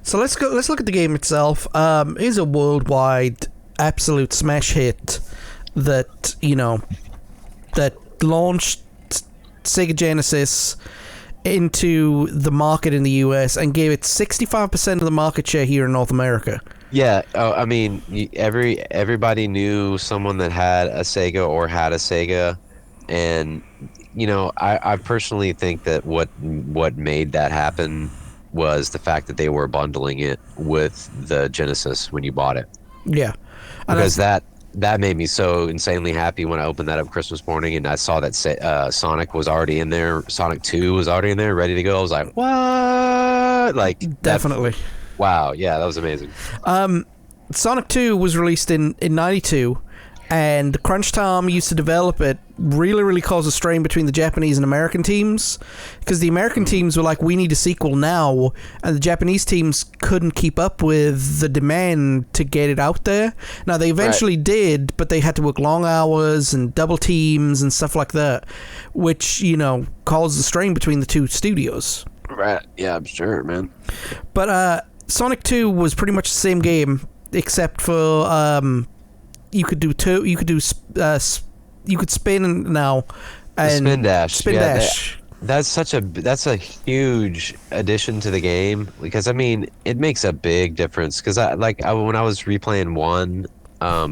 So let's look at the game itself. It is a worldwide absolute smash hit that that launched Sega Genesis into the market in the US and gave it 65% of the market share here in North America. Yeah, I mean, everybody knew someone that had a Sega or had a Sega, and I personally think that what made that happen was the fact that they were bundling it with the Genesis when you bought it, Yeah. And because that made me so insanely happy when I opened that up Christmas morning and I saw that Sonic was already in there, Sonic 2 was already in there, ready to go. I was like, what? Like that. definitely. Wow, yeah, that was amazing. Sonic 2 was released in 92, and Crunch Time used to develop it. Really caused a strain between the Japanese and American teams, because the American teams were like, we need a sequel now, and the Japanese teams couldn't keep up with the demand to get it out there. Now, they eventually did, but they had to work long hours and double teams and stuff like that, which, caused a strain between the two studios. Right, yeah, I'm sure, man. But Sonic 2 was pretty much the same game, except for you could do you could spin now, and Spin dash. Spin dash. That's a huge addition to the game, because I mean it makes a big difference. Because when I was replaying one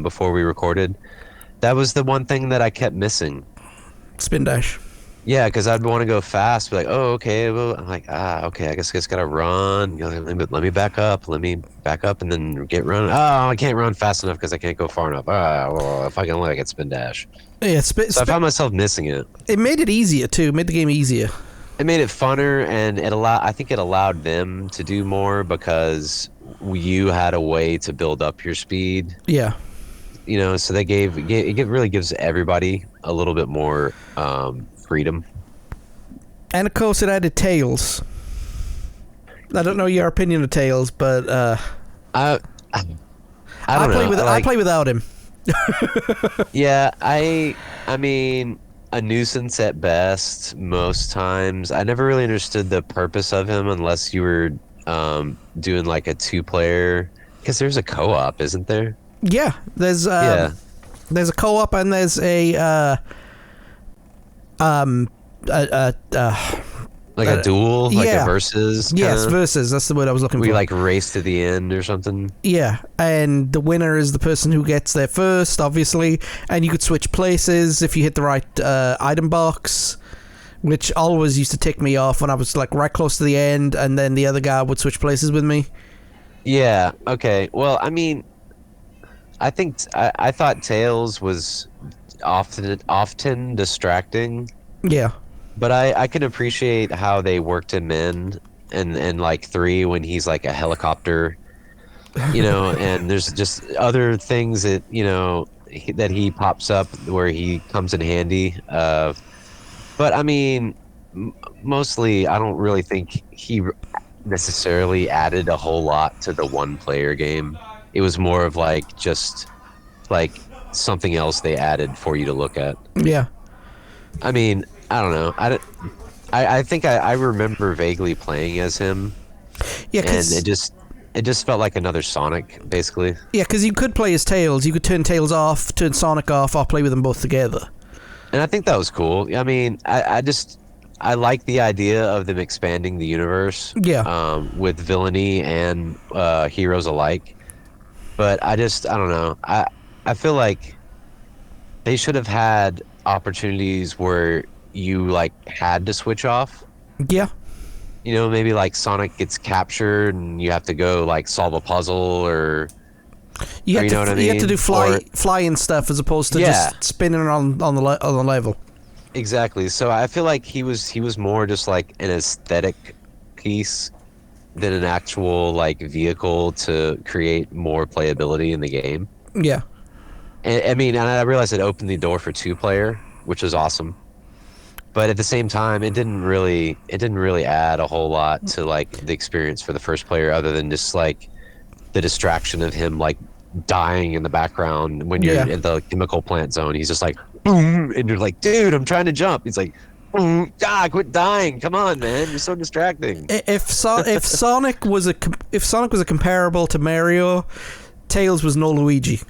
before we recorded, that was the one thing that I kept missing. Spin dash. Yeah, because I'd want to go fast, be like, oh, okay. Well, I'm like, okay, I guess I just gotta run. Let me back up. Let me back up and then get running. Oh, I can't run fast enough because I can't go far enough. Well, if I can only get spin dash. Yeah, So I found myself missing it. It made it easier too. It made the game easier. It made it funner, and I think it allowed them to do more because you had a way to build up your speed. Yeah. So it really gives everybody a little bit more freedom. And of course, it added Tails. I don't know your opinion of Tails, but I don't know. I play without him. Yeah, I mean, a nuisance at best most times. I never really understood the purpose of him unless you were doing like a two-player, because there's a co-op, isn't there? Yeah, there's a co-op and there's a like a duel, like yeah. a versus. Yes, versus. That's the word I was looking for. We like race to the end or something. Yeah, and the winner is the person who gets there first, obviously. And you could switch places if you hit the right item box, which always used to tick me off when I was like right close to the end, and then the other guy would switch places with me. Yeah. Okay. Well, I mean, I thought Tails was often distracting. Yeah. But I can appreciate how they worked him in like 3 when he's like a helicopter, and there's just other things that, that he pops up where he comes in handy. But I mean, mostly I don't really think he necessarily added a whole lot to the one-player game. It was more of like just like something else they added for you to look at. Yeah. I mean, I don't know. I think I remember vaguely playing as him. Yeah, and it just felt like another Sonic, basically. Yeah, because you could play as Tails. You could turn Tails off, turn Sonic off, or play with them both together. And I think that was cool. I mean, I like the idea of them expanding the universe. Yeah. With villainy and heroes alike. But I don't know. I feel like they should have had opportunities where you like had to switch off. Yeah. Maybe like Sonic gets captured and you have to go like solve a puzzle, or you have to do flying stuff as opposed to just spinning on the level. Exactly. So I feel like he was more just like an aesthetic piece than an actual like vehicle to create more playability in the game. Yeah. I mean, and I realized it opened the door for 2-player, which was awesome. But at the same time, it didn't really add a whole lot to like the experience for the first player, other than just like the distraction of him like dying in the background when you're in the chemical plant zone. He's just like, boom, and you're like, dude, I'm trying to jump. He's like, Ah, quit dying! Come on, man, you're so distracting. If Sonic was a comparable to Mario, Tails was no Luigi.